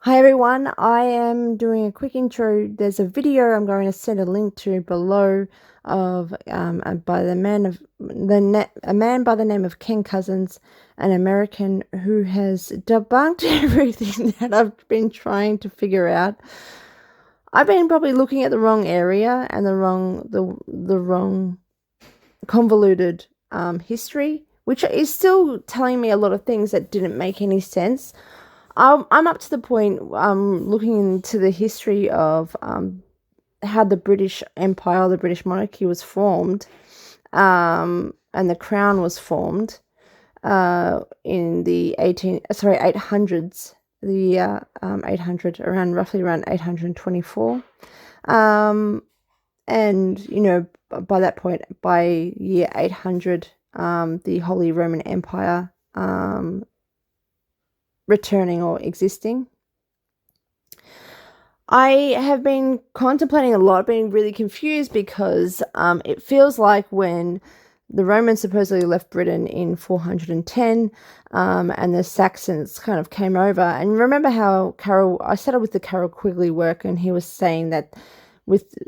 Hi everyone, I am doing a quick intro. There's a video I'm going to send a link to below of by the man of a man by the name of Ken Cousins, an American who has debunked everything that I've been trying to figure out. I've been probably looking at the wrong area and the wrong convoluted history, which is still telling me a lot of things that didn't make any sense. I'm up to the point looking into the history of how the British Empire, the British monarchy was formed, and the crown was formed in the 800s, the 800, roughly around 824. And, by that point, by year 800, the Holy Roman Empire returning or existing. I have been contemplating a lot, being really confused because it feels like when the Romans supposedly left Britain in 410 and the Saxons kind of came over. And remember how I started with the Carroll Quigley work, and he was saying that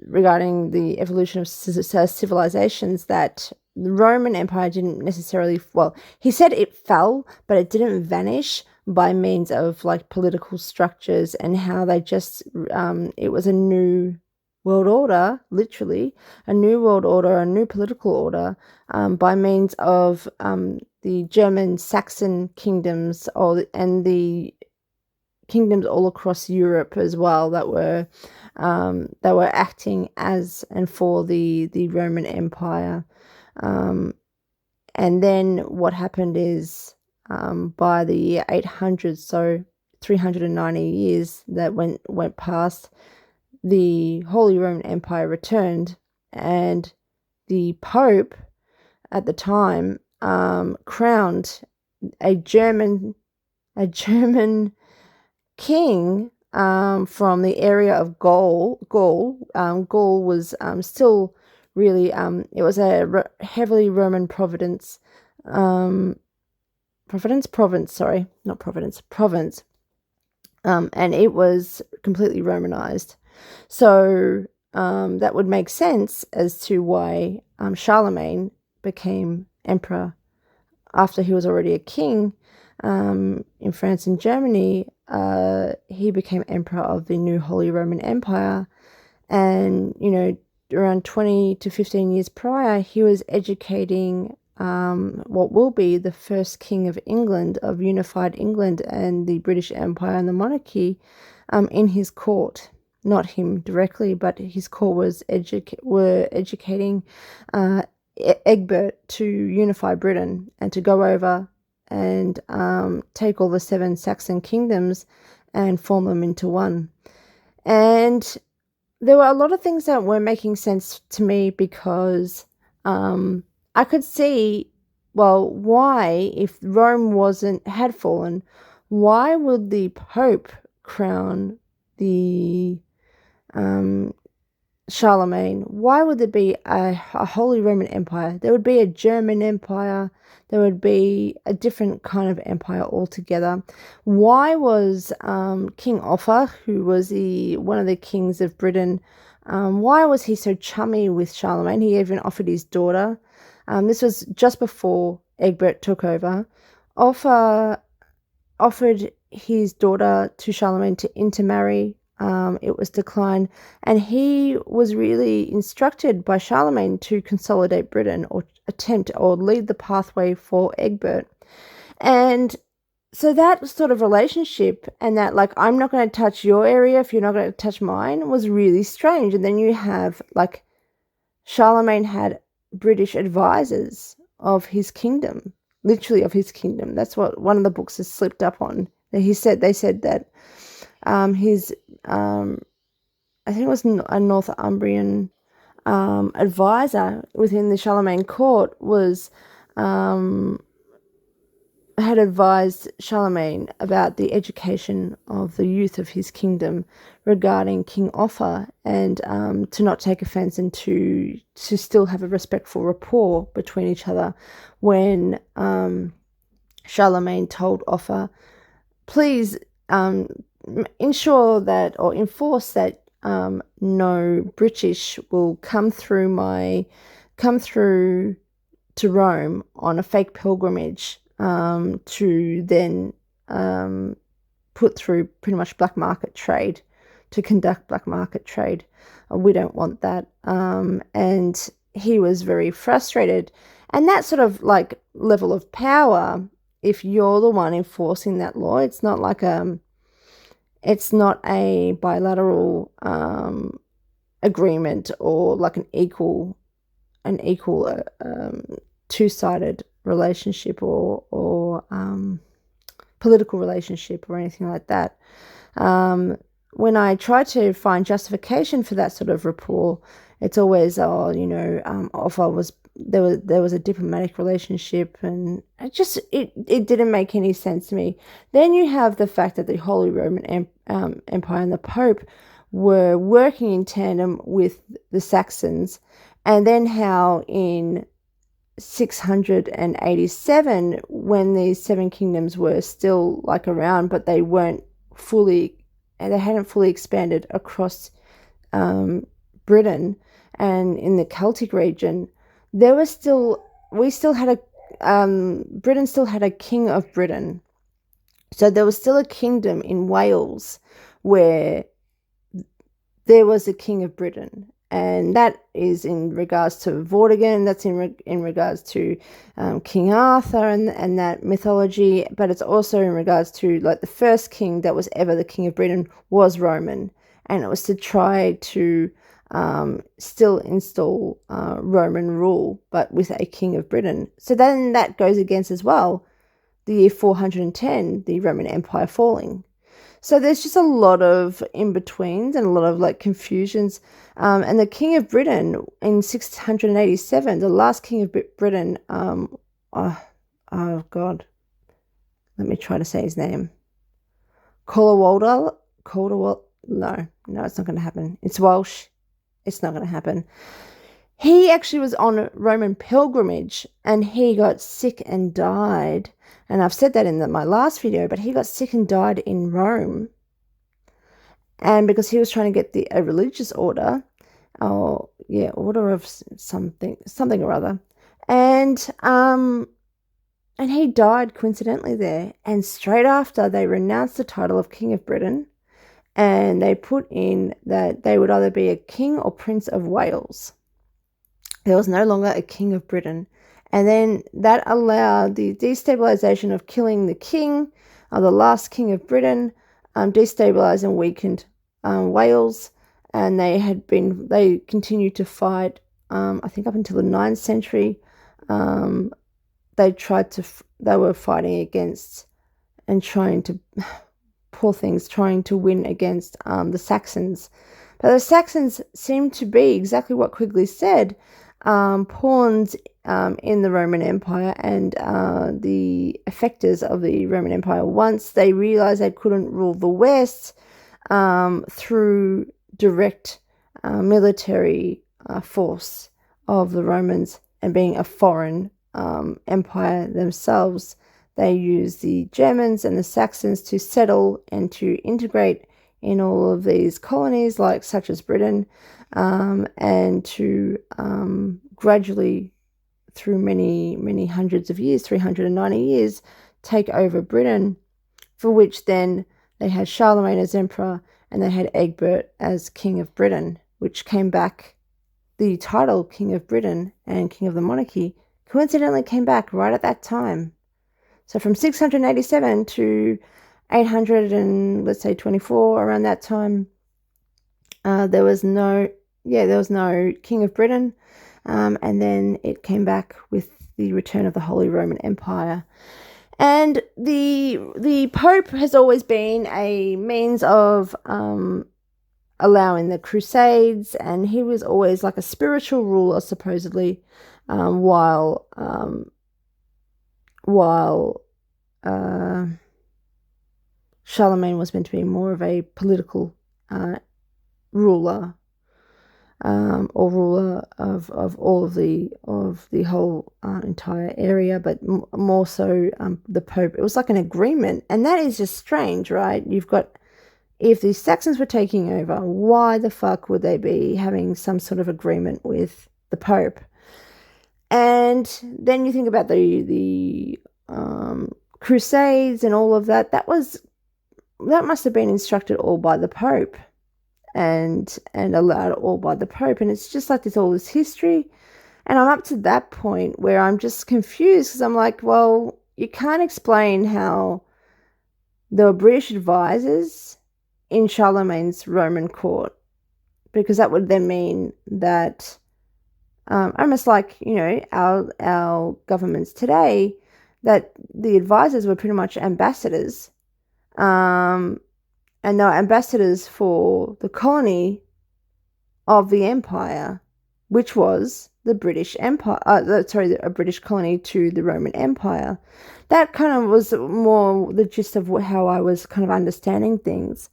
regarding the evolution of civilizations, that the Roman Empire didn't necessarily, he said it fell, but it didn't vanish by means of like political structures, and how they just, it was a new world order, literally a new world order, a new political order, by means of the German Saxon kingdoms, and the kingdoms all across Europe as well, that were acting as and for the Roman Empire. And then what happened is, by the year 800, so 390 years that went past, the Holy Roman Empire returned, and the Pope at the time crowned a German king from the area of Gaul. Gaul was still really, it was a heavily Roman province. Province, and it was completely Romanized. So that would make sense as to why Charlemagne became emperor after he was already a king in France and Germany. He became emperor of the new Holy Roman Empire, and around 20 to 15 years prior, he was educating what will be the first king of England, of unified England and the British Empire and the monarchy, in his court. Not him directly, but his court were educating Egbert to unify Britain and to go over and take all the 7 Saxon kingdoms and form them into one. And there were a lot of things that weren't making sense to me, because I could see, why, if Rome had fallen, why would the Pope crown the Charlemagne? Why would there be a Holy Roman Empire? There would be a German Empire. There would be a different kind of empire altogether. Why was King Offa, who was one of the kings of Britain, why was he so chummy with Charlemagne? He even offered his daughter. This was just before Egbert took over. Offa offered his daughter to Charlemagne to intermarry. It was declined, and he was really instructed by Charlemagne to consolidate Britain, or attempt or lead the pathway for Egbert. And so that sort of relationship, and that, like, I'm not going to touch your area if you're not going to touch mine, was really strange. And then you have, like, Charlemagne had British advisors of his kingdom, literally of his kingdom. That's what one of the books has slipped up on. They said that his, I think it was a Northumbrian advisor within the Charlemagne court had advised Charlemagne about the education of the youth of his kingdom regarding King Offa, and to not take offense, and to still have a respectful rapport between each other. When Charlemagne told Offa, please ensure that, or enforce that no British will come through to Rome on a fake pilgrimage to then put through pretty much black market trade, to conduct black market trade. We don't want that. And he was very frustrated. And that sort of like level of power, if you're the one enforcing that law, it's not like it's not a bilateral agreement or like an equal two-sided relationship or political relationship or anything like that. When I try to find justification for that sort of rapport, it's always, if there was a diplomatic relationship, and it didn't make any sense to me. Then you have the fact that the Holy Roman Empire and the Pope were working in tandem with the Saxons, and then how in 687, when these seven kingdoms were still like around, but they hadn't fully expanded across Britain and in the Celtic region, Britain still had a king of Britain. So there was still a kingdom in Wales where there was a king of Britain. And that is in regards to Vortigern, that's in regards to King Arthur and that mythology, but it's also in regards to like the first king that was ever the king of Britain was Roman, and it was to try to still install Roman rule, but with a king of Britain. So then that goes against as well the year 410, the Roman Empire falling. So there's just a lot of in-betweens and a lot of like confusions. And the King of Britain in 687, the last King of Britain, oh God, let me try to say his name. Caldwell, no, it's not going to happen. It's Welsh. It's not going to happen. He actually was on a Roman pilgrimage and he got sick and died. And I've said that in my last video, but he got sick and died in Rome. And because he was trying to get a religious order, order of something or other. And he died coincidentally there. And straight after, they renounced the title of King of Britain. And they put in that they would either be a king or Prince of Wales. There was no longer a king of Britain. And then that allowed the destabilization of killing the king, the last king of Britain, destabilized and weakened Wales. And they continued to fight, I think up until the 9th century. They were fighting against and trying to win against the Saxons. But the Saxons seemed to be exactly what Quigley said, pawns in the Roman Empire and the effectors of the Roman Empire. Once they realized they couldn't rule the West through direct military force of the Romans and being a foreign empire themselves, they used the Germans and the Saxons to settle and to integrate in all of these colonies, such as Britain, and to gradually, through many hundreds of years, 390 years, take over Britain, for which then they had Charlemagne as emperor and they had Egbert as king of Britain, which came back, the title King of Britain and King of the Monarchy coincidentally came back right at that time. So from 687 to 800 and let's say 24, around that time, there was no King of Britain, and then it came back with the return of the Holy Roman Empire. And the Pope has always been a means of allowing the Crusades, and he was always like a spiritual ruler, supposedly, while Charlemagne was meant to be more of a political ruler, or ruler of all of the whole entire area, but more so the Pope. It was like an agreement, and that is just strange, right? You've got if the Saxons were taking over, why the fuck would they be having some sort of agreement with the Pope? And then you think about the Crusades and all of that. That must have been instructed all by the Pope and allowed all by the Pope. And it's just like there's all this history. And I'm up to that point where I'm just confused because I'm like, well, you can't explain how there were British advisors in Charlemagne's Roman court, because that would then mean that almost like, our governments today, that the advisors were pretty much ambassadors, and they were ambassadors for the colony of the empire, which was the British Empire. A British colony to the Roman Empire. That kind of was more the gist of how I was kind of understanding things.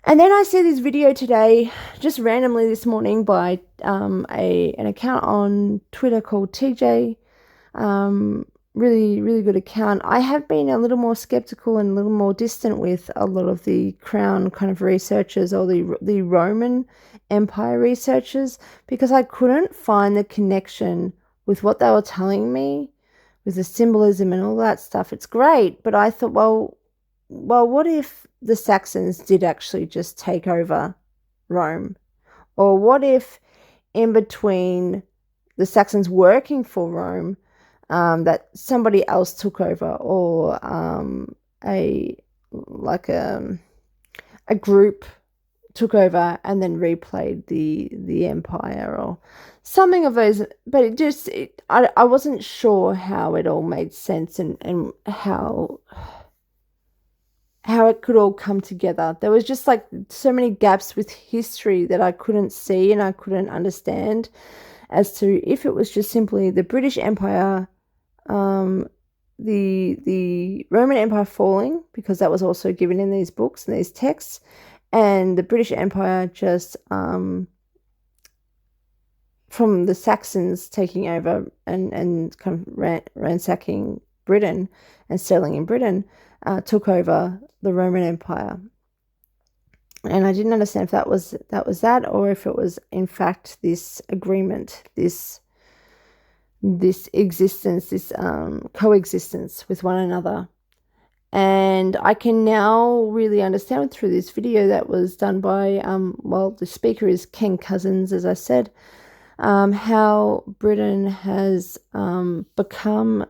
And then I see this video today, just randomly this morning, by an account on Twitter called TJ. Really, really good account. I have been a little more skeptical and a little more distant with a lot of the Crown kind of researchers, or the Roman Empire researchers, because I couldn't find the connection with what they were telling me, with the symbolism and all that stuff. It's great, but I thought, well, what if the Saxons did actually just take over Rome? Or what if in between the Saxons working for Rome, that somebody else took over, or a group took over and then replayed the empire or something of those. But I wasn't sure how it all made sense and how it could all come together. There was just like so many gaps with history that I couldn't see and I couldn't understand, as to if it was just simply the British Empire, the Roman Empire falling, because that was also given in these books and these texts, and the British Empire just from the Saxons taking over and kind of ransacking Britain and settling in Britain, took over the Roman Empire. And I didn't understand if that was that, or if it was in fact this agreement, this existence, this coexistence with one another. And I can now really understand through this video that was done by, the speaker is Ken Cousins, as I said, how Britain has become,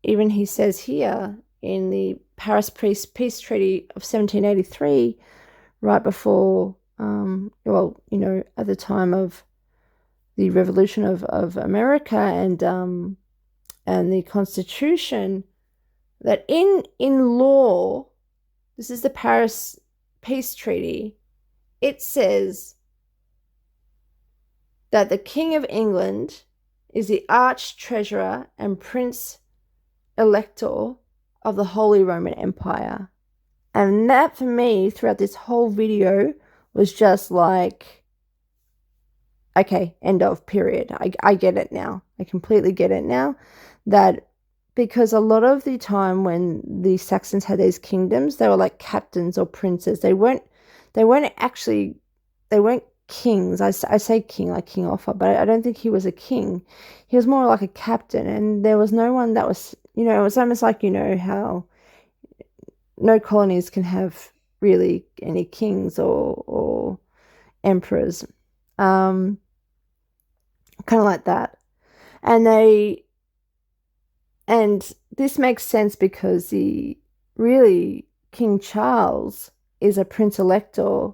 even he says here, in the Paris Peace Treaty of 1783, right before, at the time of the Revolution of America and the Constitution, that in law, this is the Paris Peace Treaty, it says that the King of England is the Arch-Treasurer and Prince Elector of the Holy Roman Empire. And that, for me, throughout this whole video, was just like, okay, end of, period. I get it now. I completely get it now. That because a lot of the time when the Saxons had these kingdoms, they were like captains or princes. They weren't kings. I say king, like King Offa, but I don't think he was a king. He was more like a captain, and there was no one that was, it was almost like, how no colonies can have really any kings or emperors. Kind of like that. And this makes sense because King Charles is a Prince Elector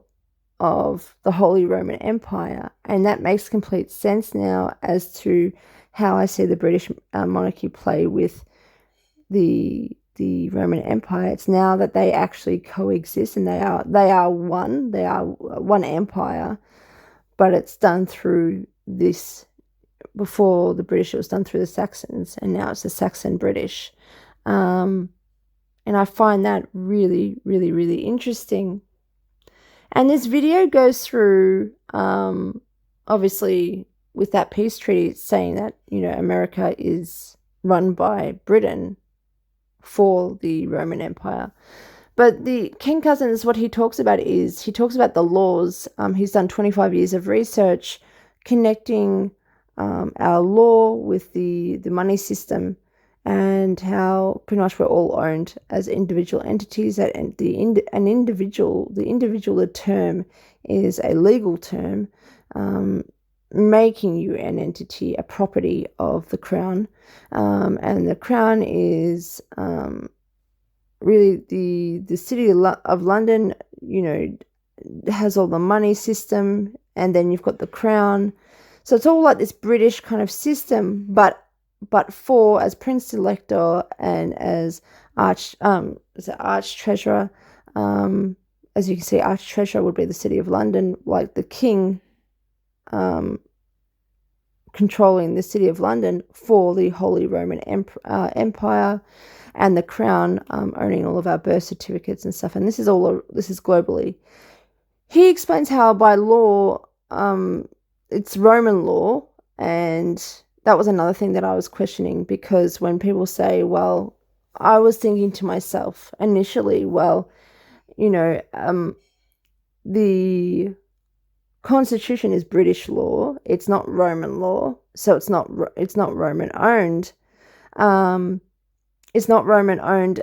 of the Holy Roman Empire, and that makes complete sense now as to how I see the British monarchy play with the Roman Empire. It's now that they actually coexist, and they are one empire, but it's done through this. Before the British, it was done through the Saxons, and now it's the Saxon British. And I find that really, really, really interesting. And this video goes through, obviously, with that peace treaty, saying that, America is run by Britain for the Roman Empire. But the King Cousins, what he talks about the laws. He's done 25 years of research connecting our law with the money system, and how pretty much we're all owned as individual entities. That the individual term is a legal term, making you an entity, a property of the crown, and the crown is really the city of London. Has all the money system, and then you've got the crown. So it's all like this British kind of system, but for as Prince Elector and as Arch Treasurer, as you can see, Arch Treasurer would be the City of London, like the King controlling the City of London for the Holy Roman Empire, and the Crown owning all of our birth certificates and stuff. And this is globally. He explains how by law, it's Roman law, and that was another thing that I was questioning, because when people say, well, I was thinking to myself initially, well, the Constitution is British law. It's not Roman law, so it's not Roman owned. It's not Roman owned,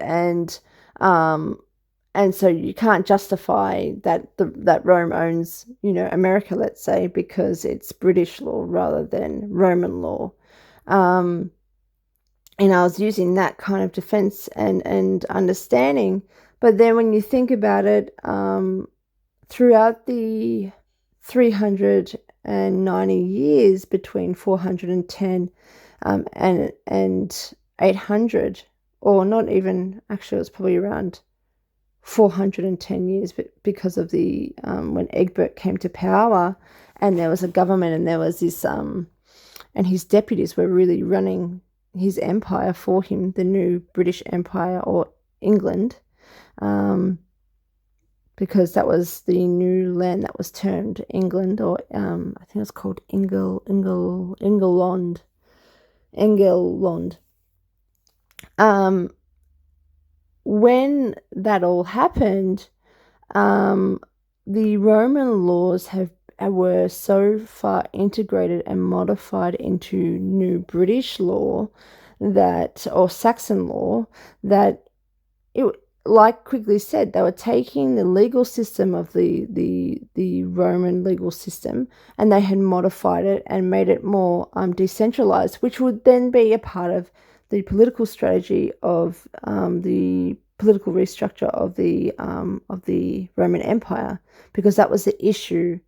and so you can't justify that Rome owns, America, let's say, because it's British law rather than Roman law. And I was using that kind of defense and understanding. But then when you think about it, throughout the 390 years between 410 and 800, or not even, actually it was probably around 410 years, but because of the when Egbert came to power, and there was a government, and there was this and his deputies were really running his empire for him, the new British Empire, or England, because that was the new land that was termed England, or I think it was called England. When that all happened, the Roman laws were so far integrated and modified into new British law, or Saxon law, that it, like Quigley said, they were taking the legal system of the Roman legal system, and they had modified it and made it more decentralized, which would then be a part of the political strategy of the political restructure of the Roman Empire, because that was the issue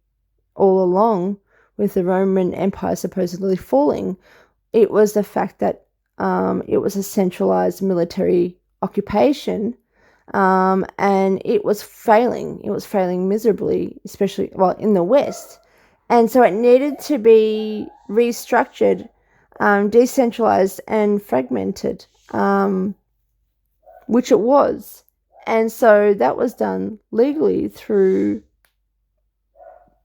all along with the Roman Empire supposedly falling. It was the fact that it was a centralized military occupation, and it was failing. It was failing miserably, especially in the West, and so it needed to be restructured, decentralized and fragmented, which it was. And so that was done legally through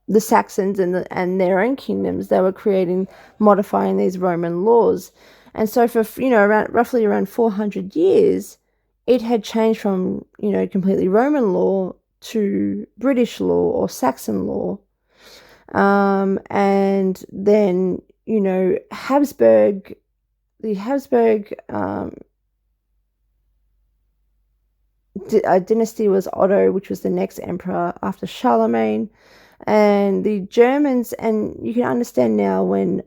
the Saxons and their own kingdoms. They were modifying these Roman laws. And so for, roughly around 400 years, it had changed from, completely Roman law to British law or Saxon law. And then, the Habsburg dynasty was Otto, which was the next emperor after Charlemagne. And the Germans, and you can understand now when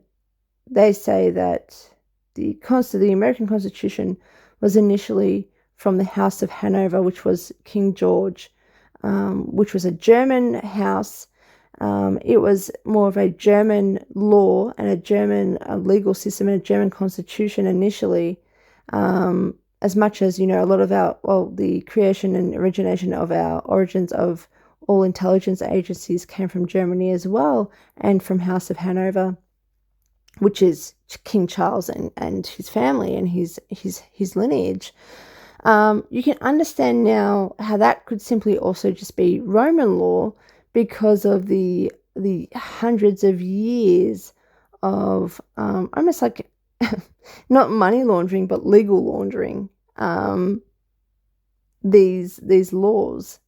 they say that the American Constitution was initially from the House of Hanover, which was King George, which was a German house. It was more of a German law and a German legal system and a German constitution initially, as much as, a lot of the creation and origination of our origins of all intelligence agencies came from Germany as well, and from House of Hanover, which is King Charles and his family and his lineage. You can understand now how that could simply also just be Roman law, because of the hundreds of years of almost like not money laundering but legal laundering, these laws.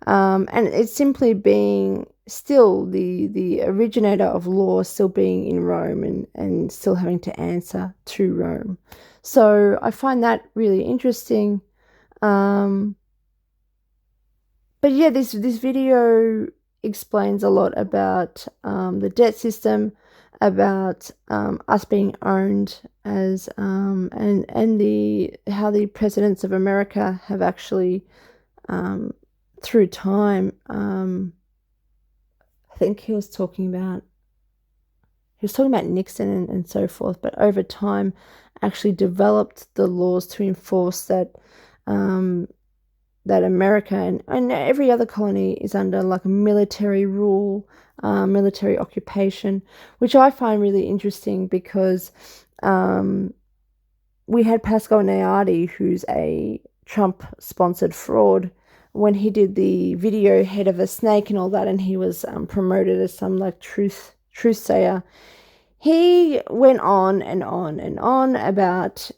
And it's simply being still the originator of law, still being in Rome, and still having to answer to Rome. So I find that really interesting. But yeah, this video explains a lot about the debt system, about us being owned as and the how the presidents of America have actually through time. I think he was talking about Nixon and so forth, but over time actually developed the laws to enforce that that America and every other colony is under like a military rule, military occupation, which I find really interesting because we had Pascal Nayardi, who's a Trump-sponsored fraud, when he did the video Head of a Snake and all that, and he was promoted as some like truth sayer. He went on and on and on about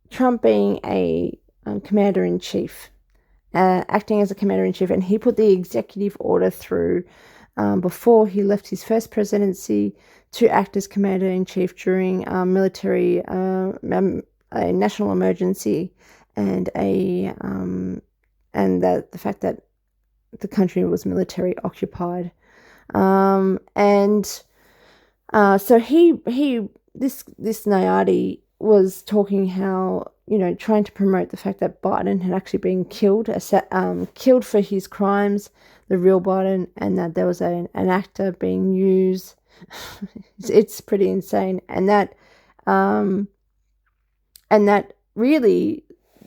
Trump being a commander-in-chief, acting as a commander-in-chief, and he put the executive order through before he left his first presidency to act as commander-in-chief during military, a national emergency, and the fact that the country was military occupied, so this Nayardi was talking how, trying to promote the fact that Biden had actually been killed for his crimes, the real Biden, and that there was an actor being used. It's pretty insane, and that really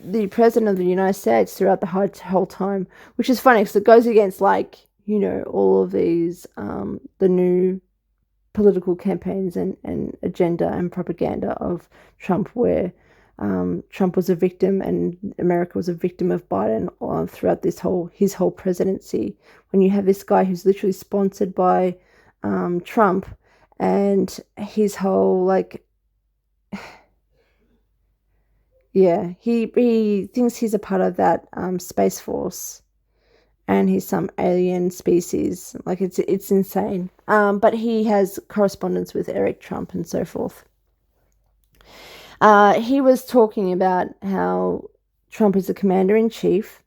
the president of the United States throughout the whole time, which is funny because it goes against all of these the new political campaigns and agenda and propaganda of Trump, where Trump was a victim and America was a victim of Biden throughout his whole presidency. When you have this guy who's literally sponsored by Trump, and his whole he thinks he's a part of that Space Force, and he's some alien species. It's insane. But he has correspondence with Eric Trump and so forth. He was talking about how Trump is the commander-in-chief,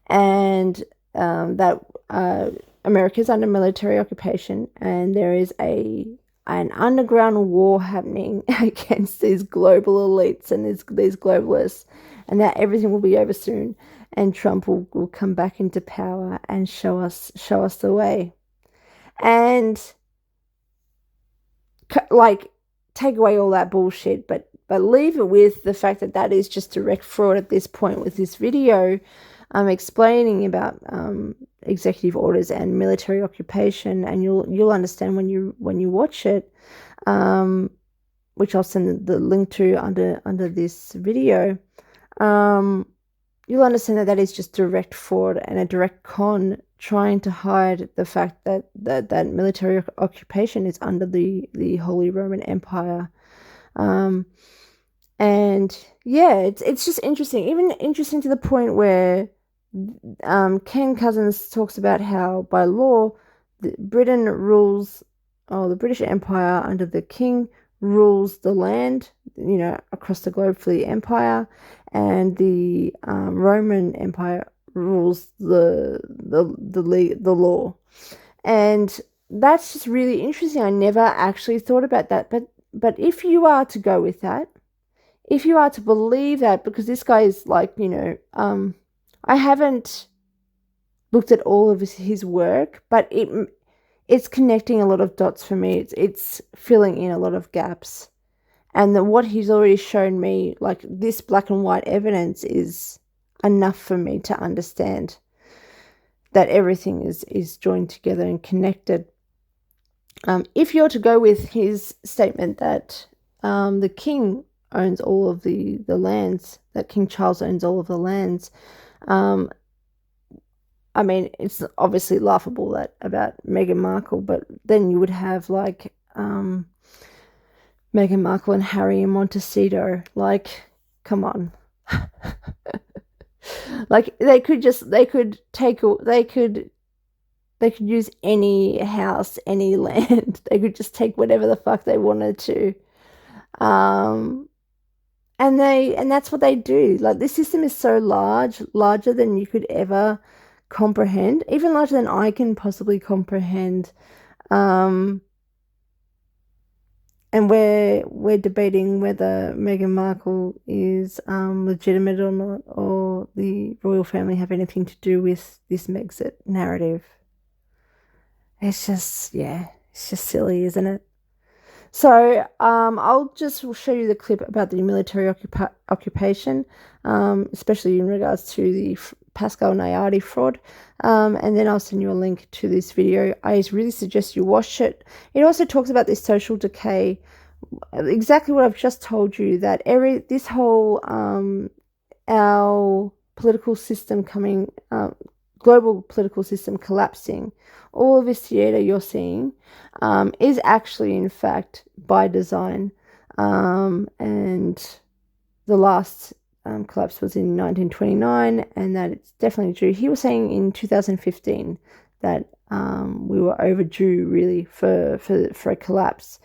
and that America's under military occupation, and there is an underground war happening against these global elites and these globalists, and that everything will be over soon, and Trump will come back into power and show us the way. And take away all that bullshit, but leave it with the fact that is just direct fraud at this point with this video explaining about executive orders and military occupation, and you'll understand when you watch it, which I'll send the link to under this video. You'll understand that is just direct fraud and a direct con, trying to hide the fact that military occupation is under the Holy Roman Empire. And yeah, it's just interesting, even interesting to the point where Ken Cousins talks about how by law Britain rules, the British Empire under the King rules the land, across the globe for the empire, and the Roman Empire rules the law. And that's just really interesting. I never actually thought about that, but if you are to go with that, if you are to believe that, because this guy is I haven't looked at all of his work, but it's connecting a lot of dots for me. It's filling in a lot of gaps. And what he's already shown me, this black and white evidence, is enough for me to understand that everything is joined together and connected. If you're to go with his statement that the king owns all of the lands, that King Charles owns all of the lands, it's obviously laughable about Meghan Markle, but then you would have Meghan Markle and Harry and Montecito. Come on. Like they could use any house, any land. They could just take whatever the fuck they wanted to. And that's what they do. Like this system is so large, larger than you could ever comprehend, even larger than I can possibly comprehend. And we're debating whether Meghan Markle is legitimate or not, or the royal family have anything to do with this Megxit narrative. It's just silly, isn't it? So I'll just show you the clip about the military occupation, especially in regards to the Pascal Nayardi fraud, and then I'll send you a link to this video. I really suggest you watch it. It also talks about this social decay, exactly what I've just told you, that this whole our political system global political system collapsing, all of this theatre you're seeing is actually, in fact, by design. And the last collapse was in 1929, and that it's definitely due. He was saying in 2015 that we were overdue, really, for a collapse.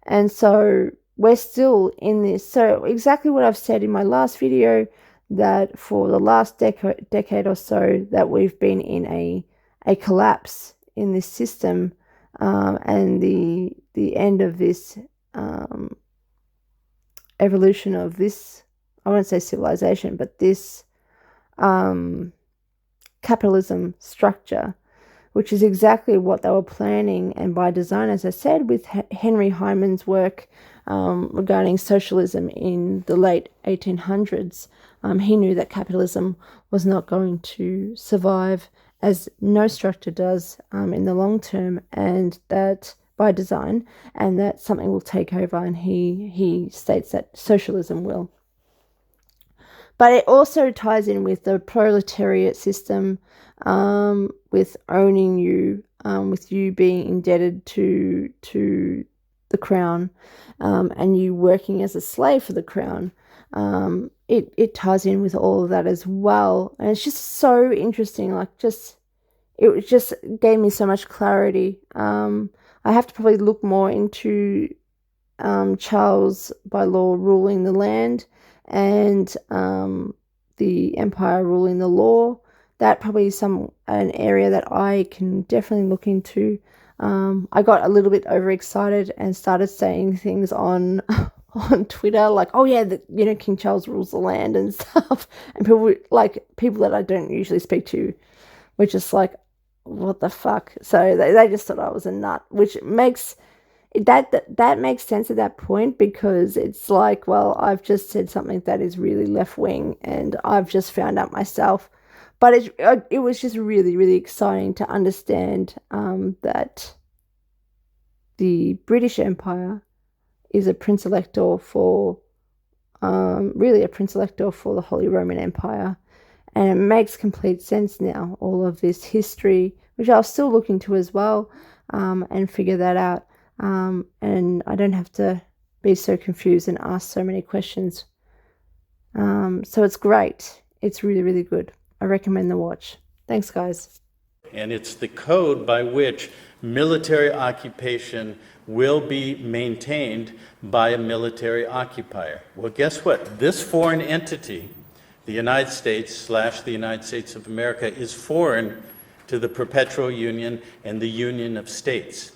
And so we're still in this. So exactly what I've said in my last video, that for the last decade or so that we've been in a collapse in this system, and the end of this evolution of this, I won't say civilization, but this capitalism structure, which is exactly what they were planning and by design, as I said, with Henry Hyman's work regarding socialism in the late 1800s. He knew that capitalism was not going to survive, as no structure does in the long term, and that by design, and that something will take over, and he states that socialism will. But it also ties in with the proletariat system, with owning you, with you being indebted to the crown, and you working as a slave for the crown. It ties in with all of that as well, and it's just so interesting. It just gave me so much clarity. I have to probably look more into Charles by law ruling the land, and the empire ruling the law. That probably is an area that I can definitely look into. I got a little bit overexcited and started saying things on Twitter, like, "Oh yeah, King Charles rules the land" and stuff. And people that I don't usually speak to were just like, "What the fuck?" So they just thought I was a nut, which makes that makes sense at that point, because it's like, well, I've just said something that is really left wing, and I've just found out myself. But it was just really, really exciting to understand that the British Empire is a prince elector for, really a prince elector for the Holy Roman Empire. And it makes complete sense now, all of this history, which I'll still look into as well, and figure that out. And I don't have to be so confused and ask so many questions. So it's great. It's really, really good. I recommend the watch. Thanks, guys. And it's the code by which military occupation will be maintained by a military occupier. Well, guess what? This foreign entity, the United States / the United States of America, is foreign to the Perpetual Union and the Union of States.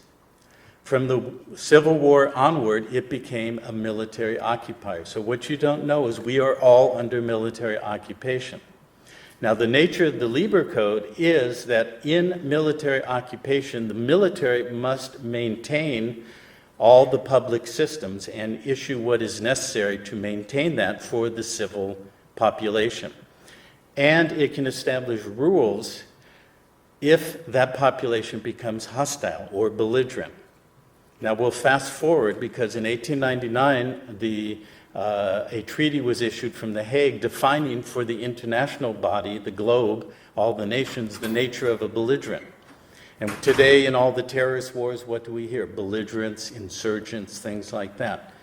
From the Civil War onward, it became a military occupier. So what you don't know is we are all under military occupation. Now, the nature of the Lieber Code is that in military occupation, the military must maintain all the public systems and issue what is necessary to maintain that for the civil population. And it can establish rules if that population becomes hostile or belligerent. Now we'll fast forward, because in 1899, a treaty was issued from The Hague defining for the international body, the globe, all the nations, the nature of a belligerent. And today, in all the terrorist wars, what do we hear? Belligerents, insurgents, things like that.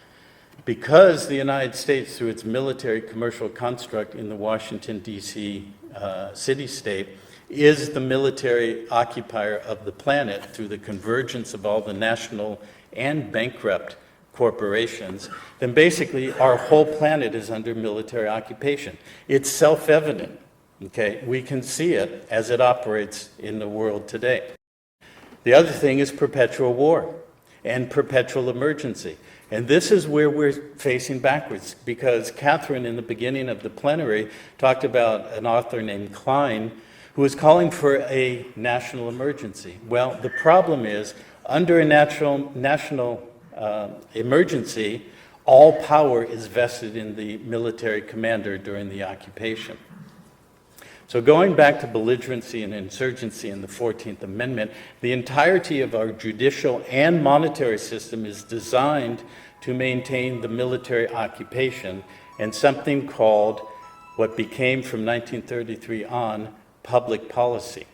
Because the United States, through its military commercial construct in the Washington, D.C. City-state, is the military occupier of the planet through the convergence of all the national and bankrupt corporations, then basically our whole planet is under military occupation. It's self-evident, okay? We can see it as it operates in the world today. The other thing is perpetual war and perpetual emergency. And this is where we're facing backwards, because Catherine, in the beginning of the plenary, talked about an author named Klein who was calling for a national emergency. Well, the problem is, under a national emergency, all power is vested in the military commander during the occupation. So going back to belligerency and insurgency in the 14th Amendment, the entirety of our judicial and monetary system is designed to maintain the military occupation and something called, what became from 1933 on, public policy.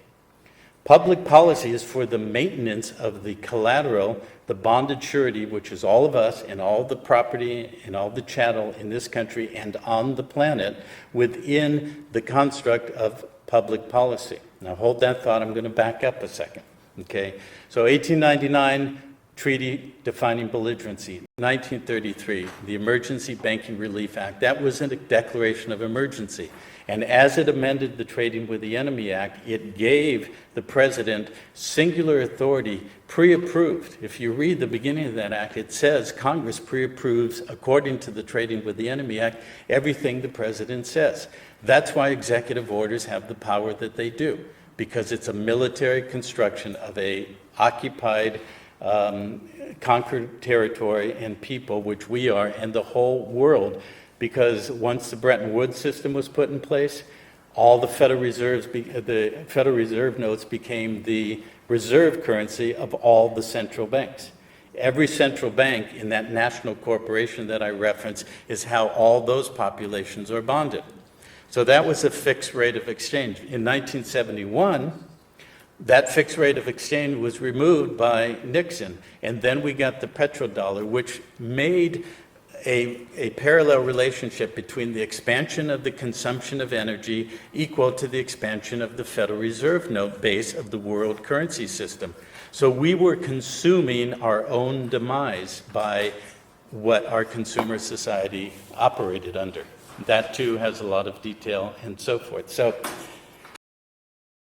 Public policy is for the maintenance of the collateral, the bonded surety, which is all of us and all the property and all the chattel in this country and on the planet, within the construct of public policy. Now hold that thought, I'm going to back up a second. Okay, so 1899, treaty defining belligerency. 1933, the Emergency Banking Relief Act. That was a declaration of emergency. And as it amended the Trading with the Enemy Act, it gave the president singular authority, pre-approved. If you read the beginning of that act, it says Congress pre-approves, according to the Trading with the Enemy Act, everything the president says. That's why executive orders have the power that they do, because it's a military construction of a occupied, conquered territory and people, which we are, and the whole world. Because once the Bretton Woods system was put in place, all the Federal Reserve notes became the reserve currency of all the central banks. Every central bank in that national corporation that I referenced is how all those populations are bonded. So that was a fixed rate of exchange. In 1971, that fixed rate of exchange was removed by Nixon, and then we got the petrodollar, which made a parallel relationship between the expansion of the consumption of energy equal to the expansion of the Federal Reserve note base of the world currency system. So we were consuming our own demise by what our consumer society operated under. That too has a lot of detail and so forth. So